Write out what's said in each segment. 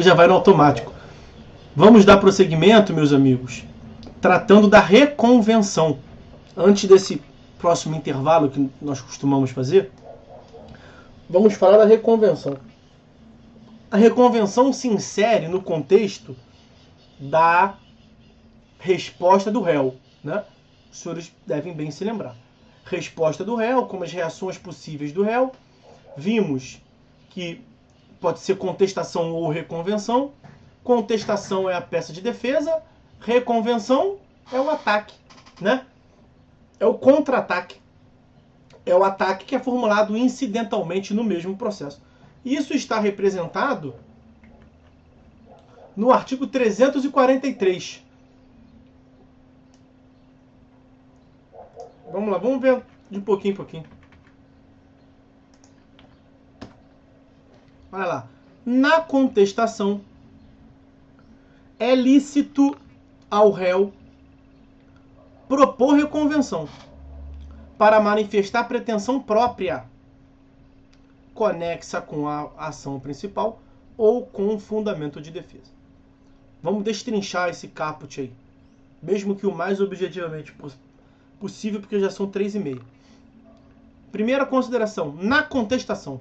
já vai no automático. Vamos dar prosseguimento, meus amigos, tratando da reconvenção. Antes desse próximo intervalo que nós costumamos fazer, vamos falar da reconvenção. A reconvenção se insere no contexto da resposta do réu, né? Os senhores devem bem se lembrar. Resposta do réu, como as reações possíveis do réu. Vimos que pode ser contestação ou reconvenção. Contestação é a peça de defesa, reconvenção é o ataque, né? É o contra-ataque. É o ataque que é formulado incidentalmente no mesmo processo. Isso está representado no artigo 343. Vamos lá, vamos ver de pouquinho em pouquinho. Olha lá. Na contestação, é lícito ao réu propor reconvenção para manifestar pretensão própria, conexa com a ação principal ou com fundamento de defesa. Vamos destrinchar esse caput aí, mesmo que o mais objetivamente possível, porque já são 3h30. Primeira consideração, na contestação,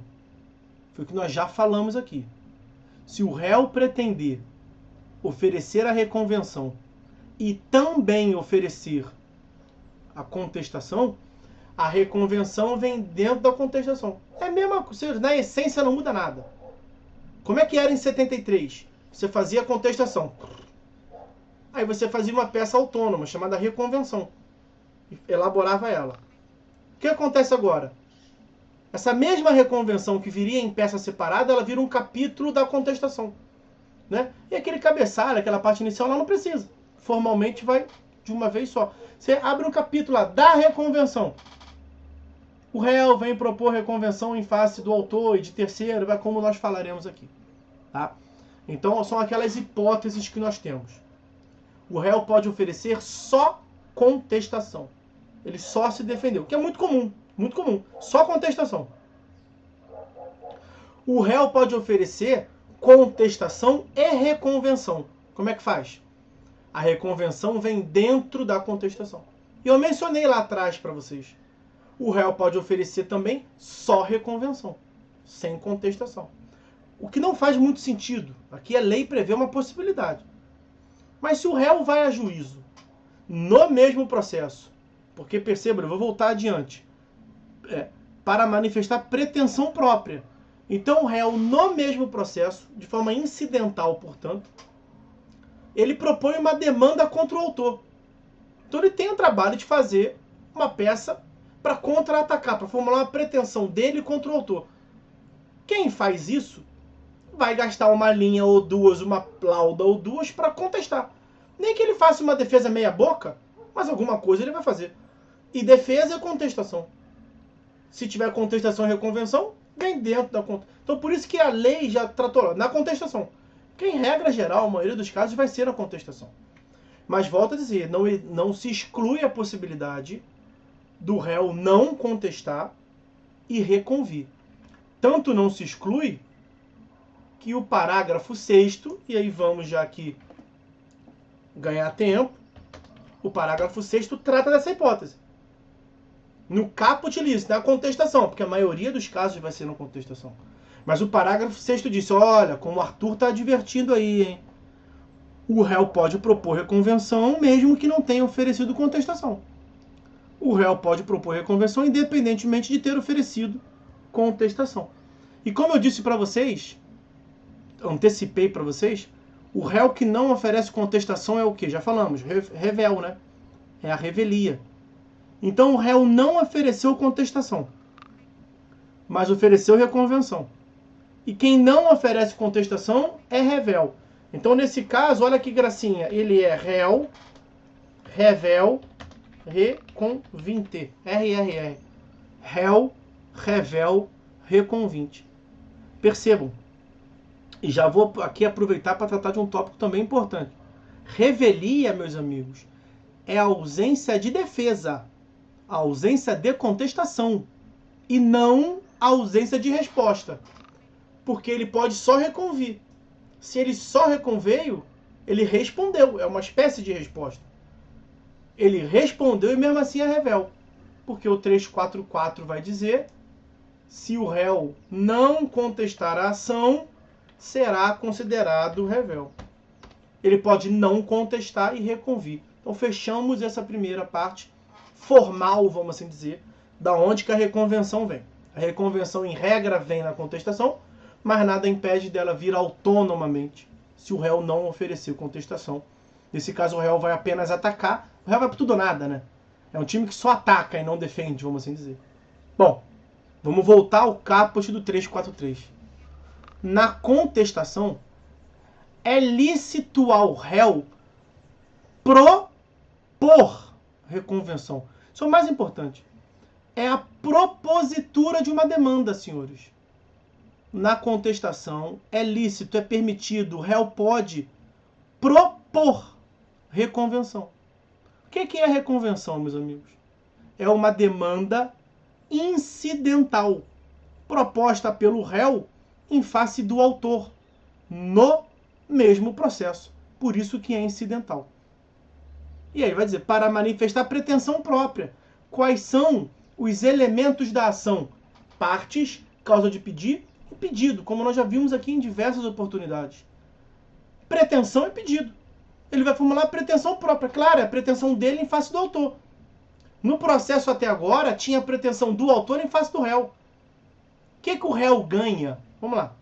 foi o que nós já falamos aqui. Se o réu pretender oferecer a reconvenção e também oferecer a contestação, a reconvenção vem dentro da contestação. É a mesma coisa, na essência não muda nada. Como é que era em 73? Você fazia a contestação. Aí você fazia uma peça autônoma, chamada reconvenção. Elaborava ela. O que acontece agora? Essa mesma reconvenção que viria em peça separada, ela vira um capítulo da contestação, né? E aquele cabeçalho, aquela parte inicial, ela não precisa. Formalmente vai de uma vez só. Você abre um capítulo lá da reconvenção. O réu vem propor reconvenção em face do autor e de terceiro, como nós falaremos aqui. Tá? Então são aquelas hipóteses que nós temos. O réu pode oferecer só contestação. Ele só se defendeu, que é muito comum. Muito comum. Só contestação. O réu pode oferecer contestação e reconvenção. Como é que faz? A reconvenção vem dentro da contestação. E eu mencionei lá atrás para vocês. O réu pode oferecer também só reconvenção, sem contestação. O que não faz muito sentido. Aqui a lei prevê uma possibilidade. Mas se o réu vai a juízo no mesmo processo, porque perceba, eu vou voltar adiante, para manifestar pretensão própria. Então o réu, no mesmo processo, de forma incidental, portanto, ele propõe uma demanda contra o autor. Então ele tem o trabalho de fazer uma peça para contra-atacar, para formular uma pretensão dele contra o autor. Quem faz isso vai gastar uma linha ou duas, uma lauda ou duas para contestar. Nem que ele faça uma defesa meia boca, mas alguma coisa ele vai fazer. E defesa é contestação. Se tiver contestação e reconvenção, vem dentro da contestação. Então por isso que a lei já tratou na contestação. Que em regra geral, a maioria dos casos vai ser na contestação. Mas volto a dizer, não se exclui a possibilidade do réu não contestar e reconvir. Tanto não se exclui que o parágrafo 6º, e aí vamos já aqui ganhar tempo, o parágrafo 6º trata dessa hipótese. No caput lícito, na contestação, porque a maioria dos casos vai ser na contestação. Mas o parágrafo 6º disse, olha, como o Arthur está advertindo aí, hein? O réu pode propor reconvenção mesmo que não tenha oferecido contestação. O réu pode propor reconvenção independentemente de ter oferecido contestação. E como eu disse para vocês, antecipei para vocês, o réu que não oferece contestação é o quê? Já falamos, revel, né? É a revelia. Então o réu não ofereceu contestação, mas ofereceu reconvenção. E quem não oferece contestação é revel. Então nesse caso, olha que gracinha, ele é réu, revel, reconvinte. RRR. Réu, revel, reconvinte. Percebam. E já vou aqui aproveitar para tratar de um tópico também importante. Revelia, meus amigos, é a ausência de defesa, a ausência de contestação e não a ausência de resposta. Porque ele pode só reconvir. Se ele só reconveio, ele respondeu. É uma espécie de resposta. Ele respondeu e mesmo assim é revel. Porque o 344 vai dizer: se o réu não contestar a ação, será considerado revel. Ele pode não contestar e reconvir. Então fechamos essa primeira parte formal, vamos assim dizer, da onde que a reconvenção vem. A reconvenção, em regra, vem na contestação, mas nada impede dela vir autonomamente, se o réu não oferecer contestação. Nesse caso, o réu vai apenas atacar. O réu vai para tudo ou nada, né? É um time que só ataca e não defende, vamos assim dizer. Bom, vamos voltar ao caput do 343. Na contestação, é lícito ao réu propor reconvenção. Isso é o mais importante. É a propositura de uma demanda, senhores. Na contestação, é lícito, é permitido, o réu pode propor reconvenção. O que é reconvenção, meus amigos? É uma demanda incidental, proposta pelo réu em face do autor, no mesmo processo. Por isso que é incidental. E aí vai dizer, para manifestar pretensão própria. Quais são os elementos da ação? Partes, causa de pedir e pedido, como nós já vimos aqui em diversas oportunidades. Pretensão é pedido. Ele vai formular pretensão própria. Claro, é a pretensão dele em face do autor. No processo até agora, tinha a pretensão do autor em face do réu. O que o réu ganha? Vamos lá.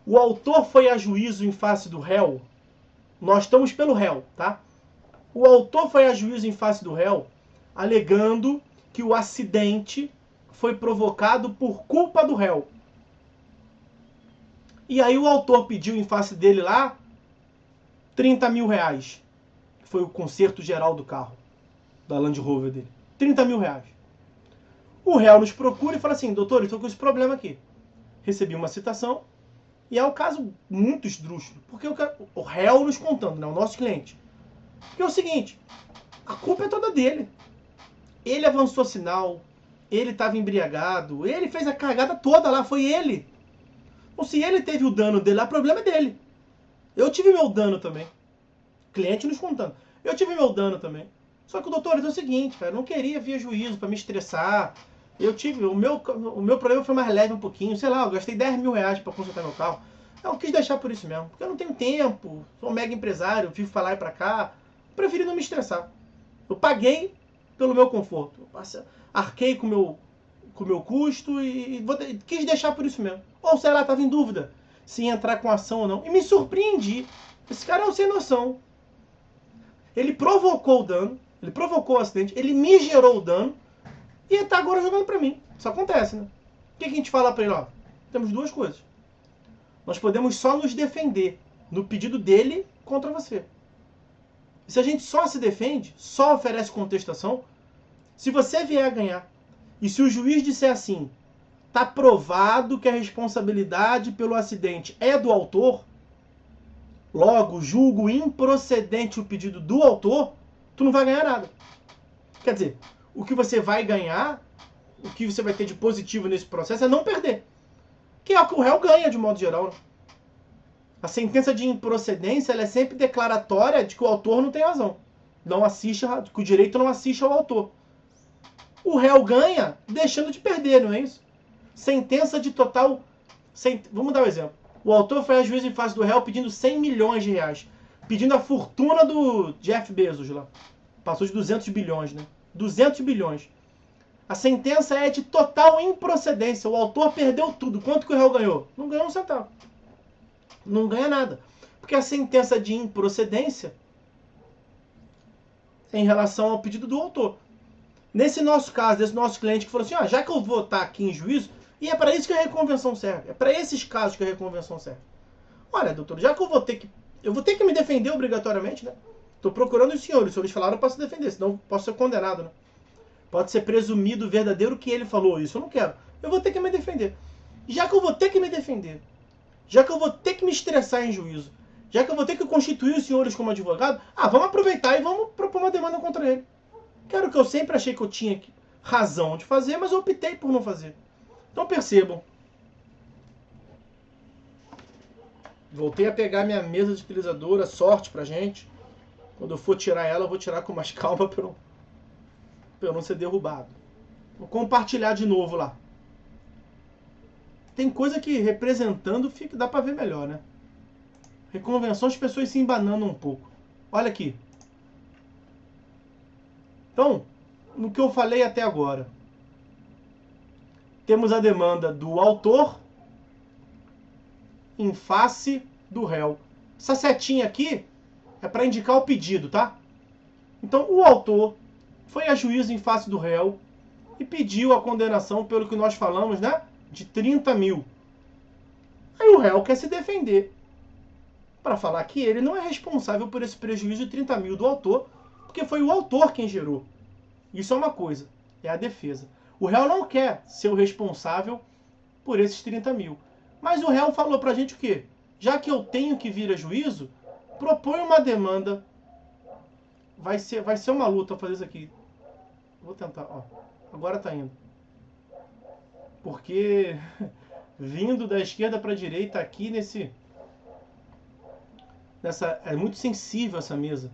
O autor foi a juízo em face do réu. Nós estamos pelo réu, tá? O autor foi a juízo em face do réu, alegando que o acidente foi provocado por culpa do réu. E aí o autor pediu em face dele lá 30 mil reais. Que foi o conserto geral do carro, da Land Rover dele. 30 mil reais. O réu nos procura e fala assim, doutor, eu estou com esse problema aqui. Recebi uma citação, e é um caso muito esdrúxulo, porque o réu nos contando, né, o nosso cliente. Que é o seguinte, a culpa é toda dele. Ele avançou sinal, ele estava embriagado, ele fez a cagada toda lá, foi ele. Então, se ele teve o dano dele lá, o problema é dele. Eu tive meu dano também. Cliente nos contando. Eu tive meu dano também. Só que o doutor, é o seguinte, cara, eu não queria via juízo para me estressar. O meu problema foi mais leve um pouquinho, sei lá, eu gastei 10 mil reais para consertar meu carro. Eu quis deixar por isso mesmo, porque eu não tenho tempo, sou um mega empresário, vivo pra lá e pra cá. Preferi não me estressar. Eu paguei pelo meu conforto. Eu arquei com o meu custo e quis deixar por isso mesmo. Ou sei lá, estava em dúvida se ia entrar com ação ou não. E me surpreendi. Esse cara é um sem noção. Ele provocou o dano, ele provocou o acidente, ele me gerou o dano e está agora jogando para mim. Isso acontece, né? O que a gente fala para ele? Ó, temos duas coisas. Nós podemos só nos defender no pedido dele contra você. E se a gente só se defende, só oferece contestação, se você vier a ganhar, e se o juiz disser assim, está provado que a responsabilidade pelo acidente é do autor, logo julgo improcedente o pedido do autor, tu não vai ganhar nada. Quer dizer, o que você vai ganhar, o que você vai ter de positivo nesse processo é não perder. Que é o que o réu ganha de modo geral, né? A sentença de improcedência ela é sempre declaratória de que o autor não tem razão. Não assiste, que o direito não assiste ao autor. O réu ganha deixando de perder, não é isso? Sentença de total... Vamos dar um exemplo. O autor foi a juízo em face do réu pedindo 100 milhões de reais. Pedindo a fortuna do Jeff Bezos lá. Passou de 200 bilhões, né? 200 bilhões. A sentença é de total improcedência. O autor perdeu tudo. Quanto que o réu ganhou? Não ganhou um centavo. Não ganha nada. Porque a sentença de improcedência é em relação ao pedido do autor. Nesse nosso caso, desse nosso cliente que falou assim, já que eu vou estar aqui em juízo, e é para isso que a reconvenção serve. É para esses casos que a reconvenção serve. Olha, doutor, já que eu vou ter que me defender obrigatoriamente, né? Estou procurando os senhores falaram para se defender, senão posso ser condenado, né? Pode ser presumido verdadeiro que ele falou isso. Eu não quero. Eu vou ter que me defender. Já que eu vou ter que me defender, já que eu vou ter que me estressar em juízo, já que eu vou ter que constituir os senhores como advogado, vamos aproveitar e vamos propor uma demanda contra ele. Que era o que eu sempre achei que eu tinha razão de fazer, mas eu optei por não fazer. Então percebam. Voltei a pegar minha mesa de utilizadora, sorte pra gente. Quando eu for tirar ela, eu vou tirar com mais calma pra eu não ser derrubado. Vou compartilhar de novo lá. Tem coisa que representando dá pra ver melhor, né? Reconvenção, as pessoas se embanando um pouco. Olha aqui. Então, no que eu falei até agora, temos a demanda do autor em face do réu. Essa setinha aqui é para indicar o pedido, tá? Então, o autor foi a juízo em face do réu e pediu a condenação pelo que nós falamos, né? De 30 mil. Aí o réu quer se defender para falar que ele não é responsável por esse prejuízo de 30 mil do autor, porque foi o autor quem gerou. Isso é uma coisa, é a defesa. O réu não quer ser o responsável por esses 30 mil. Mas o réu falou pra gente o quê? Já que eu tenho que vir a juízo, propõe uma demanda. Vai ser uma luta fazer isso aqui. Vou tentar, ó. Agora tá indo. Porque vindo da esquerda para a direita aqui é muito sensível essa mesa.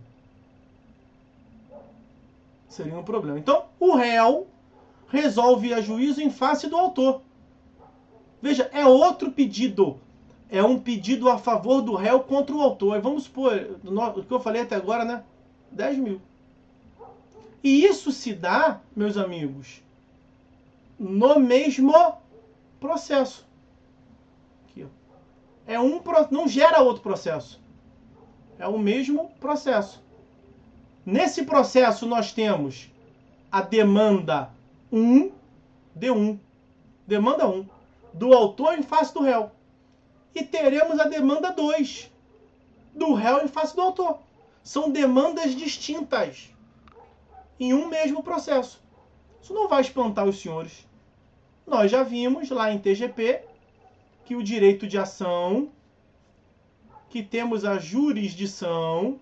Seria um problema. Então, o réu resolve a juízo em face do autor. Veja, é outro pedido. É um pedido a favor do réu contra o autor. Vamos supor, o que eu falei até agora, né? 10 mil. E isso se dá, meus amigos, no mesmo processo. Aqui, ó. Não gera outro processo. É o mesmo processo. Nesse processo nós temos a demanda 1, D1, demanda 1, do autor em face do réu. E teremos a demanda 2, do réu em face do autor. São demandas distintas em um mesmo processo. Isso não vai espantar os senhores. Nós já vimos lá em TGP que o direito de ação, que temos a jurisdição,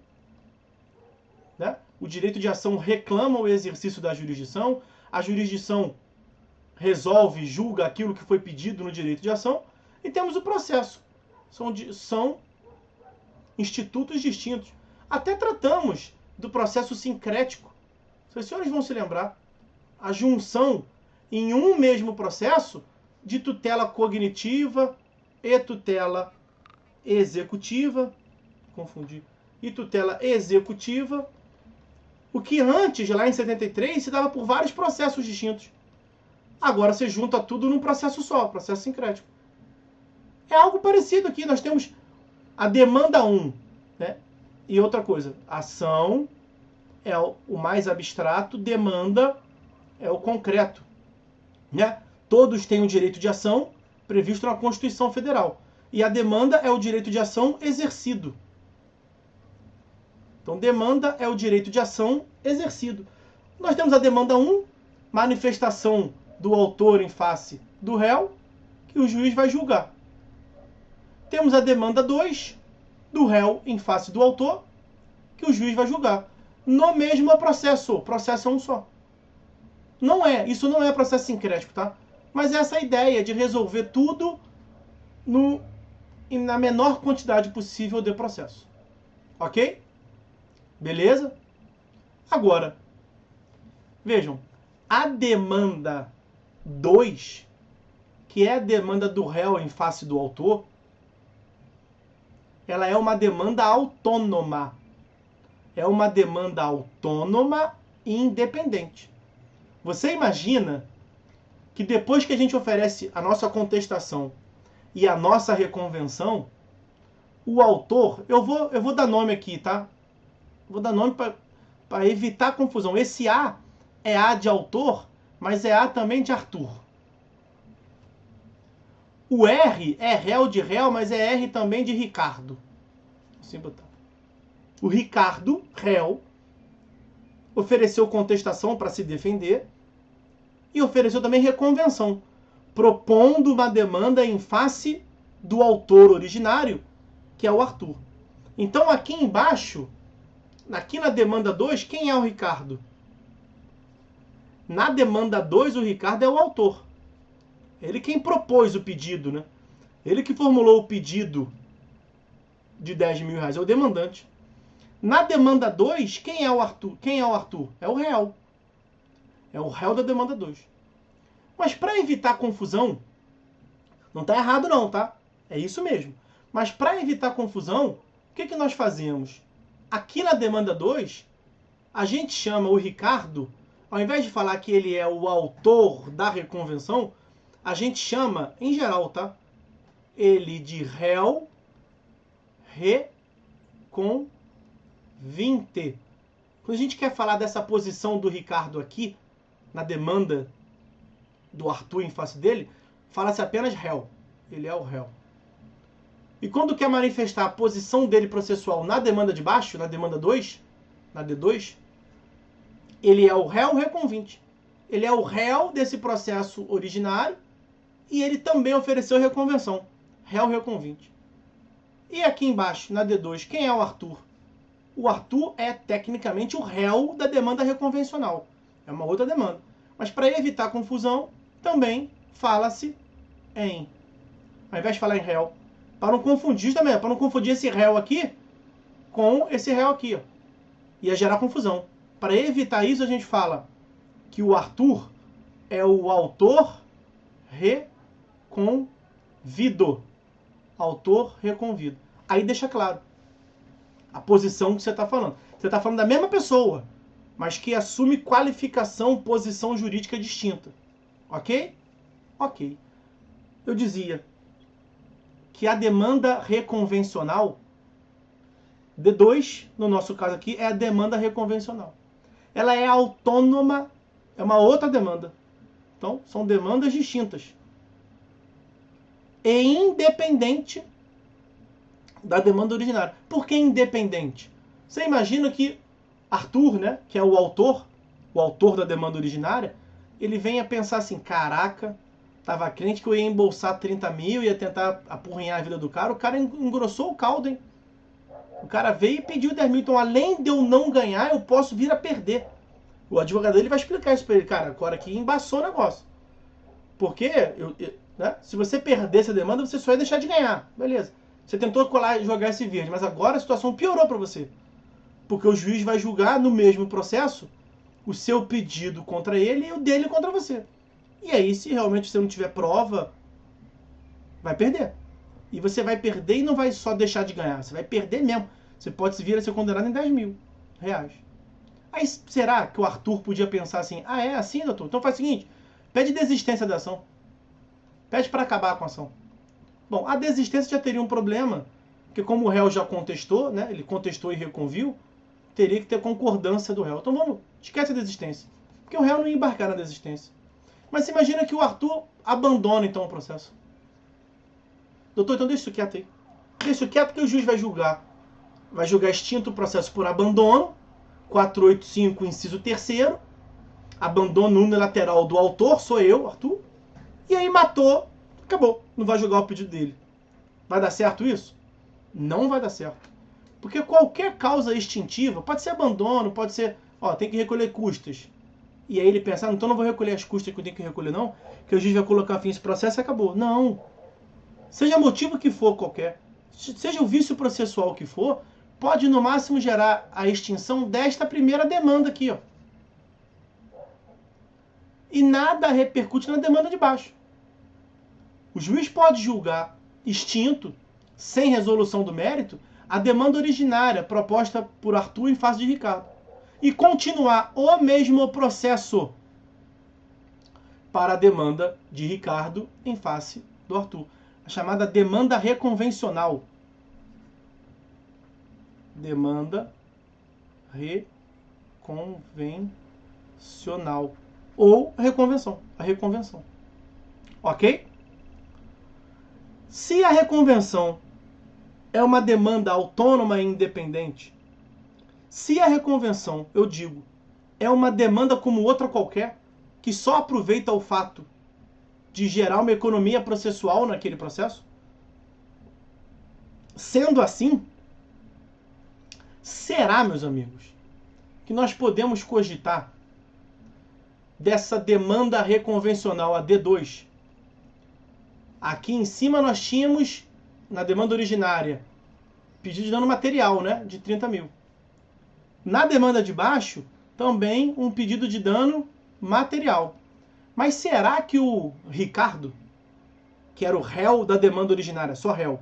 né? O direito de ação reclama o exercício da jurisdição, a jurisdição resolve, julga aquilo que foi pedido no direito de ação, e temos o processo. São institutos distintos. Até tratamos do processo sincrético. Os senhores vão se lembrar. A junção em um mesmo processo de tutela cognitiva e tutela executiva. Confundi. E tutela executiva. O que antes, lá em 73, se dava por vários processos distintos. Agora você junta tudo num processo só, processo sincrético. É algo parecido aqui. Nós temos a demanda 1, né? E outra coisa, ação é o mais abstrato, demanda é o concreto, né? Todos têm o direito de ação previsto na Constituição Federal. E a demanda é o direito de ação exercido. Então, demanda é o direito de ação exercido. Nós temos a demanda 1, manifestação do autor em face do réu, que o juiz vai julgar. Temos a demanda 2, do réu em face do autor, que o juiz vai julgar. No mesmo processo. O processo é um só. Isso não é processo sincrético, tá? Mas essa ideia de resolver tudo na menor quantidade possível de processo. Ok? Beleza? Agora, vejam, a demanda 2, que é a demanda do réu em face do autor, ela é uma demanda autônoma. É uma demanda autônoma e independente. Você imagina que depois que a gente oferece a nossa contestação e a nossa reconvenção, o autor, eu vou dar nome aqui, tá? Vou dar nome para evitar confusão. Esse A é A de autor, mas é A também de Arthur. O R é réu de réu, mas é R também de Ricardo. Assim botar. O Ricardo, réu, ofereceu contestação para se defender e ofereceu também reconvenção, propondo uma demanda em face do autor originário, que é o Arthur. Então, aqui embaixo, aqui na demanda 2, quem é o Ricardo? Na demanda 2, o Ricardo é o autor. Ele quem propôs o pedido, né? Ele que formulou o pedido de 10 mil reais? É o demandante. Na demanda 2, quem é o Arthur? Quem é o Arthur? É o réu. É o réu da demanda 2. Mas para evitar confusão, não está errado não, tá? É isso mesmo. Mas para evitar confusão, o que nós fazemos? Aqui na demanda 2, a gente chama o Ricardo, ao invés de falar que ele é o autor da reconvenção, a gente chama, em geral, tá? Ele de réu reconvinte. Quando a gente quer falar dessa posição do Ricardo aqui, na demanda do Arthur em face dele, fala-se apenas réu. Ele é o réu. E quando quer manifestar a posição dele processual na demanda de baixo, na demanda 2, na D2, ele é o réu reconvinte. Ele é o réu desse processo originário e ele também ofereceu reconvenção. Réu reconvinte. E aqui embaixo, na D2, quem é o Arthur? O Arthur é tecnicamente o réu da demanda reconvencional. É uma outra demanda. Mas para evitar confusão, também fala-se em, ao invés de falar em réu, para não confundir também, para não confundir esse réu aqui com esse réu aqui, ó. Ia gerar confusão. Para evitar isso, a gente fala que o Arthur é o autor reconvido. Autor reconvido. Aí deixa claro a posição que você está falando. Você está falando da mesma pessoa, mas que assume qualificação, posição jurídica distinta. Ok? Ok. Eu dizia que a demanda reconvencional, D2, no nosso caso aqui, é a demanda reconvencional. Ela é autônoma, é uma outra demanda. Então, são demandas distintas. E independente da demanda originária. Por que independente? Você imagina que Arthur, né, que é o autor da demanda originária, ele vem a pensar assim, caraca, tava crente que eu ia embolsar 30 mil, ia tentar apurrinhar a vida do cara engrossou o caldo, hein? O cara veio e pediu 10 mil, então além de eu não ganhar, eu posso vir a perder. O advogado dele vai explicar isso pra ele, cara, agora aqui embaçou o negócio. Porque, né, se você perder essa demanda, você só ia deixar de ganhar, beleza. Você tentou colar e jogar esse verde, mas agora a situação piorou para você. Porque o juiz vai julgar no mesmo processo o seu pedido contra ele e o dele contra você. E aí, se realmente você não tiver prova, vai perder. E você vai perder e não vai só deixar de ganhar, você vai perder mesmo. Você pode vir a ser condenado em 10 mil reais. Aí, será que o Arthur podia pensar assim, ah, é assim, doutor? Então faz o seguinte, pede desistência da ação. Pede para acabar com a ação. Bom, a desistência já teria um problema, porque como o réu já contestou, né, ele contestou e reconviu, teria que ter concordância do réu. Então vamos, esquece a desistência. Porque o réu não ia embarcar na desistência. Mas você imagina que o Arthur abandona então o processo. Doutor, então deixa isso quieto aí. Deixa isso quieto que o juiz vai julgar. Vai julgar extinto o processo por abandono, 485, inciso 3º, abandono unilateral do autor, sou eu, Arthur, e aí matou, acabou, não vai julgar o pedido dele. Vai dar certo isso? Não vai dar certo. Porque qualquer causa extintiva, pode ser abandono, pode ser, ó, tem que recolher custas. E aí ele pensa, então não vou recolher as custas que eu tenho que recolher não, que o juiz vai colocar fim a esse processo e acabou. Não. Seja motivo que for qualquer, seja o vício processual que for, pode no máximo gerar a extinção desta primeira demanda aqui, ó. E nada repercute na demanda de baixo. O juiz pode julgar extinto, sem resolução do mérito, a demanda originária proposta por Arthur em face de Ricardo. E continuar o mesmo processo para a demanda de Ricardo em face do Arthur. A chamada demanda reconvencional. Demanda reconvencional. Ou reconvenção. A reconvenção. Ok? Se a reconvenção é uma demanda autônoma e independente, se a reconvenção, eu digo, é uma demanda como outra qualquer, que só aproveita o fato de gerar uma economia processual naquele processo, sendo assim, será, meus amigos, que nós podemos cogitar dessa demanda reconvencional, a D2. Aqui em cima nós tínhamos, na demanda originária, pedido de dano material, né, de 30 mil. Na demanda de baixo, também um pedido de dano material. Mas será que o Ricardo, que era o réu da demanda originária, só réu,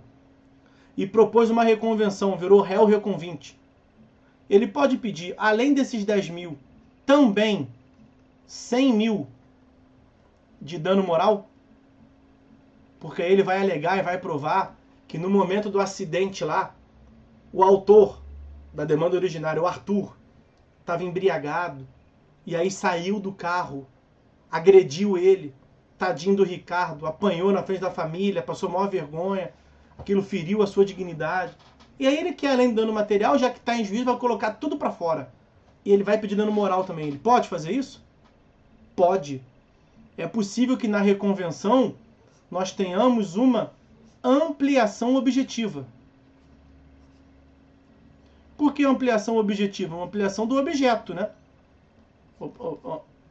e propôs uma reconvenção, virou réu reconvinte, ele pode pedir, além desses 10 mil, também 100 mil de dano moral? Porque aí ele vai alegar e vai provar que no momento do acidente lá, o autor da demanda originária, o Arthur, estava embriagado e aí saiu do carro, agrediu ele, tadinho do Ricardo, apanhou na frente da família, passou maior vergonha, aquilo feriu a sua dignidade. E aí ele quer, além do dano material, já que está em juízo, vai colocar tudo para fora. E ele vai pedir dano moral também. Ele pode fazer isso? Pode. É possível que na reconvenção nós tenhamos uma ampliação objetiva. Por que ampliação objetiva? Uma ampliação do objeto, né?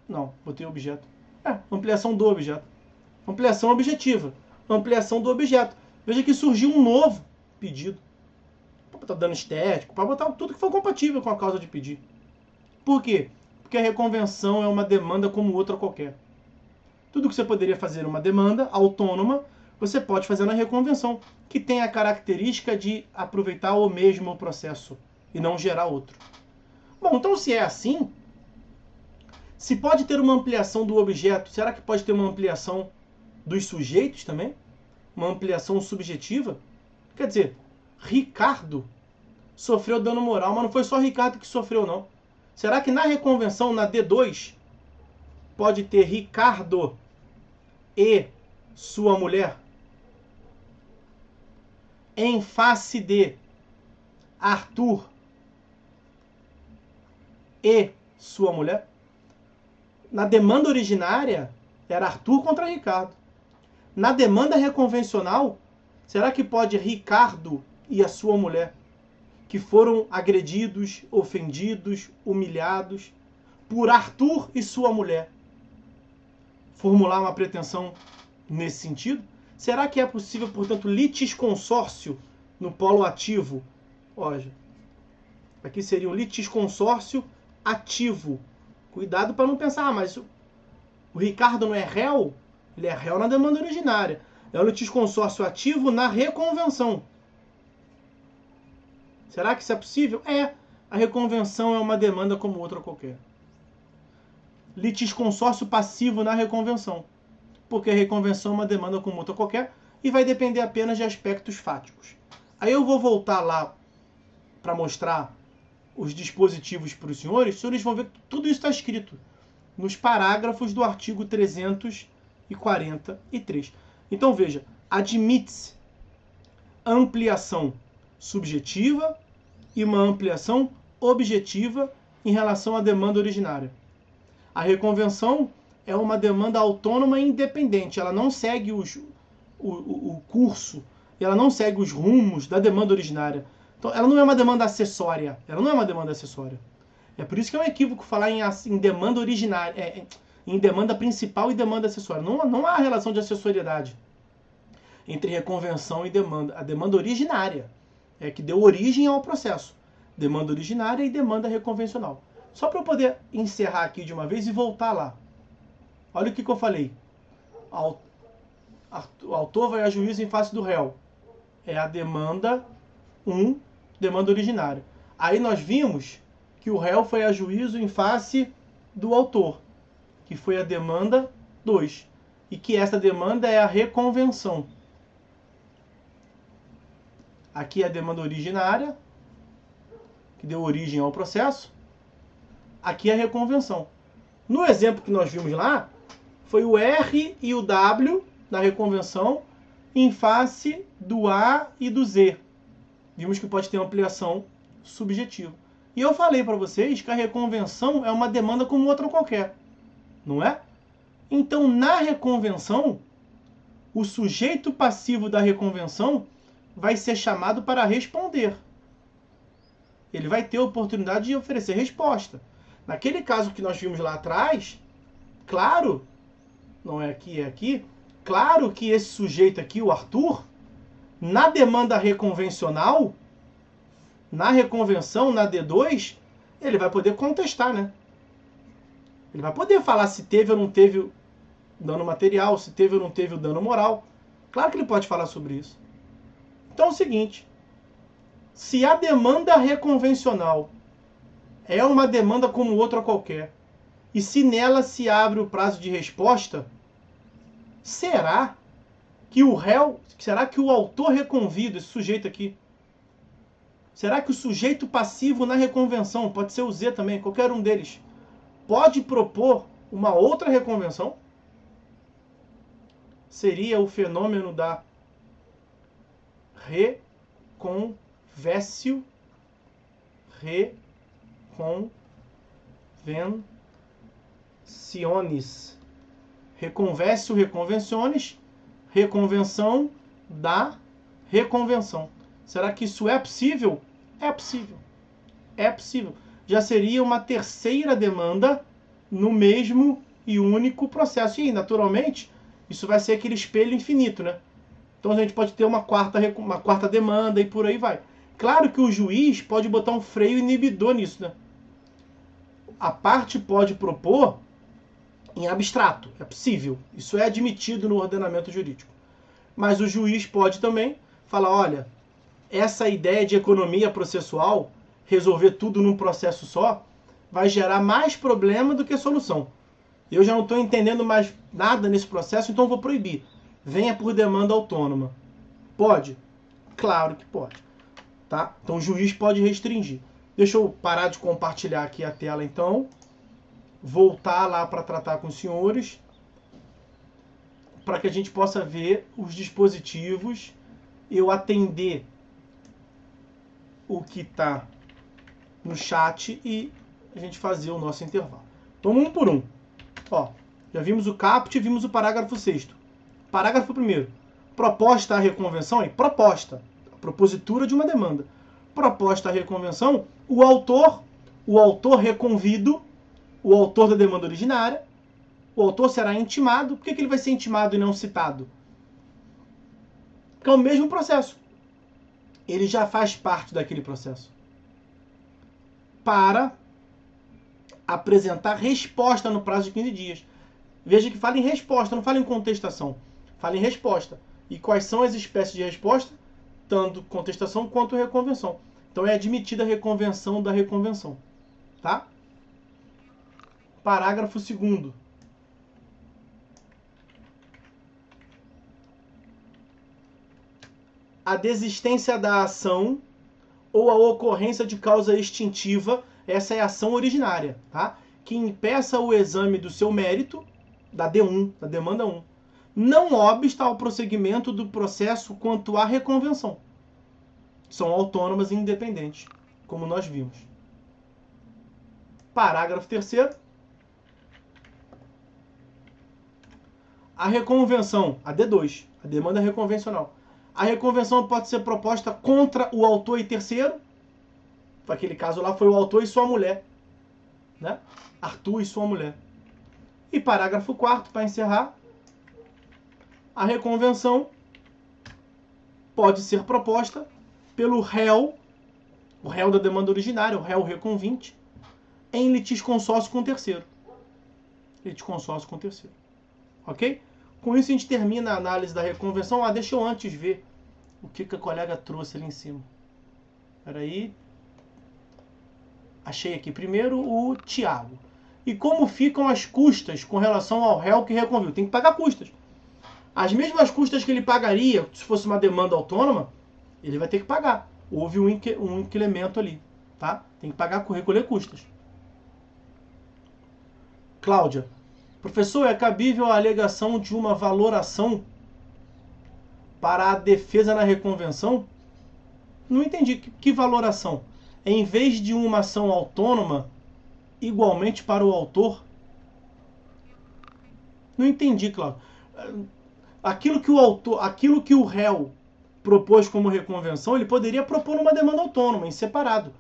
Não, botei objeto. Ampliação do objeto. Ampliação objetiva. Ampliação do objeto. Veja que surgiu um novo pedido. Para botar dano estético, para botar tudo que for compatível com a causa de pedir. Por quê? Porque a reconvenção é uma demanda como outra qualquer. Tudo que você poderia fazer uma demanda autônoma, você pode fazer na reconvenção, que tem a característica de aproveitar o mesmo processo e não gerar outro. Bom, então se é assim, se pode ter uma ampliação do objeto, será que pode ter uma ampliação dos sujeitos também? Uma ampliação subjetiva? Quer dizer, Ricardo sofreu dano moral, mas não foi só Ricardo que sofreu, não. Será que na reconvenção, na D2, pode ter Ricardo e sua mulher em face de Arthur e sua mulher? Na demanda originária, era Arthur contra Ricardo. Na demanda reconvencional, será que pode Ricardo e a sua mulher, que foram agredidos, ofendidos, humilhados por Arthur e sua mulher, formular uma pretensão nesse sentido? Será que é possível, portanto, litisconsórcio no polo ativo? Olha, aqui seria um litisconsórcio ativo. Cuidado para não pensar, mas o Ricardo não é réu? Ele é réu na demanda originária. É o litisconsórcio ativo na reconvenção. Será que isso é possível? É. A reconvenção é uma demanda como outra qualquer. Litisconsórcio passivo na reconvenção. Porque a reconvenção é uma demanda como outra qualquer e vai depender apenas de aspectos fáticos. Aí eu vou voltar lá para mostrar os dispositivos para os senhores vão ver que tudo isso está escrito nos parágrafos do artigo 343. Então veja, admite-se ampliação subjetiva e uma ampliação objetiva em relação à demanda originária. A reconvenção é uma demanda autônoma e independente, ela não segue o curso, ela não segue os rumos da demanda originária. Então, ela não é uma demanda acessória. É por isso que é um equívoco falar em demanda originária, em demanda principal e demanda acessória. Não há relação de acessoriedade entre reconvenção e demanda. A demanda originária é que deu origem ao processo. Demanda originária e demanda reconvencional. Só para eu poder encerrar aqui de uma vez e voltar lá. Olha o que eu falei. O autor vai a juízo em face do réu. É a demanda 1, demanda originária. Aí nós vimos que o réu foi a juízo em face do autor, que foi a demanda 2. E que essa demanda é a reconvenção. Aqui é a demanda originária, que deu origem ao processo. Aqui é a reconvenção. No exemplo que nós vimos lá, foi o R e o W da reconvenção em face do A e do Z. Vimos que pode ter ampliação subjetiva. E eu falei para vocês que a reconvenção é uma demanda como outra qualquer. Não é? Então, na reconvenção, o sujeito passivo da reconvenção vai ser chamado para responder. Ele vai ter a oportunidade de oferecer resposta. Naquele caso que nós vimos lá atrás, claro, não é aqui, é aqui, claro que esse sujeito aqui, o Arthur, na demanda reconvencional, na reconvenção, na D2, ele vai poder contestar, né? Ele vai poder falar se teve ou não teve dano material, se teve ou não teve o dano moral. Claro que ele pode falar sobre isso. Então é o seguinte, se a demanda reconvencional é uma demanda como outra qualquer, e se nela se abre o prazo de resposta, será que o réu, será que o autor reconvido, esse sujeito aqui, será que o sujeito passivo na reconvenção, pode ser o Z também, qualquer um deles, pode propor uma outra reconvenção? Seria o fenômeno da reconvenciones. Reconvécio, reconvenciones, reconvenção da reconvenção. Será que isso é possível? É possível. É possível. Já seria uma terceira demanda no mesmo e único processo. E, naturalmente, isso vai ser aquele espelho infinito, né? Então a gente pode ter uma quarta demanda e por aí vai. Claro que o juiz pode botar um freio inibidor nisso, né? A parte pode propor em abstrato, é possível. Isso é admitido no ordenamento jurídico. Mas o juiz pode também falar, olha, essa ideia de economia processual, resolver tudo num processo só, vai gerar mais problema do que solução. Eu já não estou entendendo mais nada nesse processo, então vou proibir. Venha por demanda autônoma. Pode? Claro que pode. Tá? Então o juiz pode restringir. Deixa eu parar de compartilhar aqui a tela, então. Voltar lá para tratar com os senhores, para que a gente possa ver os dispositivos, eu atender o que está no chat e a gente fazer o nosso intervalo. Vamos um por um. Ó, já vimos o caput e vimos o parágrafo 6º. Parágrafo 1º. Proposta à reconvenção é proposta, a propositura de uma demanda. Proposta à reconvenção, o autor reconvido, o autor da demanda originária, o autor será intimado. Por que ele vai ser intimado e não citado? Porque é o mesmo processo. Ele já faz parte daquele processo. Para apresentar resposta no prazo de 15 dias. Veja que fala em resposta, não fala em contestação. Fala em resposta. E quais são as espécies de resposta? Tanto contestação quanto reconvenção. Então é admitida a reconvenção da reconvenção. Tá? Parágrafo 2º. A desistência da ação ou a ocorrência de causa extintiva, essa é a ação originária, tá? Que impeça o exame do seu mérito, da D1, da demanda 1, não obsta ao prosseguimento do processo quanto à reconvenção. São autônomas e independentes, como nós vimos. Parágrafo 3º. A reconvenção, a D2, a demanda reconvencional. A reconvenção pode ser proposta contra o autor e terceiro. Naquele caso lá foi o autor e sua mulher. Né? Arthur e sua mulher. E parágrafo 4º, para encerrar. A reconvenção pode ser proposta pelo réu, o réu da demanda originária, o réu reconvinte, em litisconsórcio com o terceiro. Litisconsórcio com o terceiro. Ok? Com isso a gente termina a análise da reconvenção. Ah, deixa eu antes ver o que a colega trouxe ali em cima. Espera aí. Achei aqui. Primeiro o Tiago. E como ficam as custas com relação ao réu que reconviu? Tem que pagar custas. As mesmas custas que ele pagaria se fosse uma demanda autônoma, ele vai ter que pagar. Houve um incremento ali. Tá? Tem que pagar, recolher custas. Cláudia. Professor, é cabível a alegação de uma valoração para a defesa na reconvenção? Não entendi. Que valoração? Em vez de uma ação autônoma, igualmente para o autor? Não entendi, Cláudio. Aquilo que o réu propôs como reconvenção, ele poderia propor uma demanda autônoma, em separado.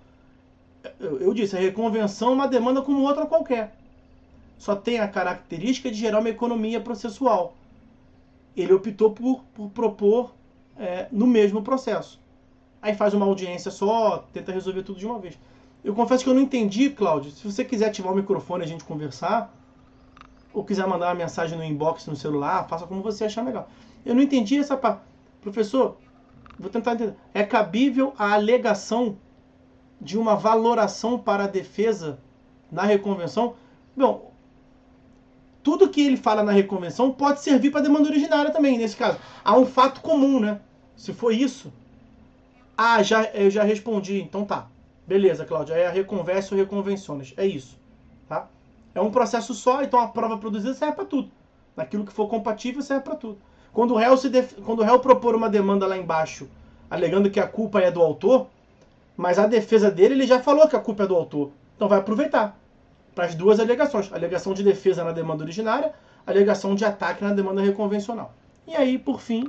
Eu disse, a reconvenção é uma demanda como outra qualquer. Só tem a característica de gerar uma economia processual. Ele optou por propor no mesmo processo. aí faz uma audiência só, tenta resolver tudo de uma vez. Eu confesso que eu não entendi, Cláudio. Se você quiser ativar o microfone e a gente conversar, ou quiser mandar uma mensagem no inbox no celular, faça como você achar melhor. Eu não entendi essa parte. Professor, vou tentar entender. É cabível a alegação de uma valoração para a defesa na reconvenção? Bom, tudo que ele fala na reconvenção pode servir para a demanda originária também, nesse caso. Há um fato comum, né? Se for isso... eu já respondi, então tá. Beleza, Cláudia, é a reconversa ou reconvenções. É isso, tá? É um processo só, então a prova produzida serve para tudo. Naquilo que for compatível serve para tudo. Quando o réu propor uma demanda lá embaixo, alegando que a culpa é do autor, mas a defesa dele, ele já falou que a culpa é do autor. Então vai aproveitar para as duas alegações. Alegação de defesa na demanda originária, alegação de ataque na demanda reconvencional. E aí, por fim,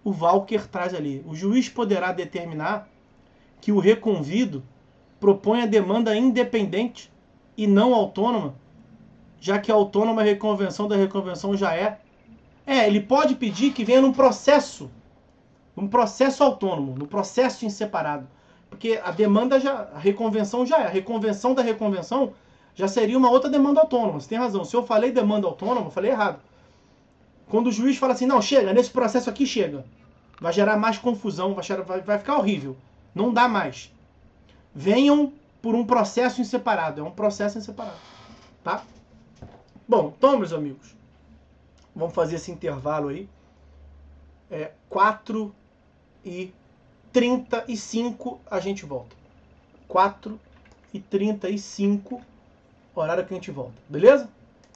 o Walker traz ali: o juiz poderá determinar que o reconvido propõe a demanda independente e não autônoma, já que a autônoma reconvenção da reconvenção já é. Ele pode pedir que venha num processo autônomo, num processo em separado. Porque a demanda a reconvenção já é. A reconvenção da reconvenção já seria uma outra demanda autônoma. Você tem razão. Se eu falei demanda autônoma, eu falei errado. Quando o juiz fala assim, não, chega, nesse processo aqui chega. Vai gerar mais confusão, vai ficar horrível. Não dá mais. Venham por um processo em separado. É um processo em separado. Tá? Bom, então, meus amigos, vamos fazer esse intervalo aí. 4h35 a gente volta. 4h35, horário que a gente volta. Beleza?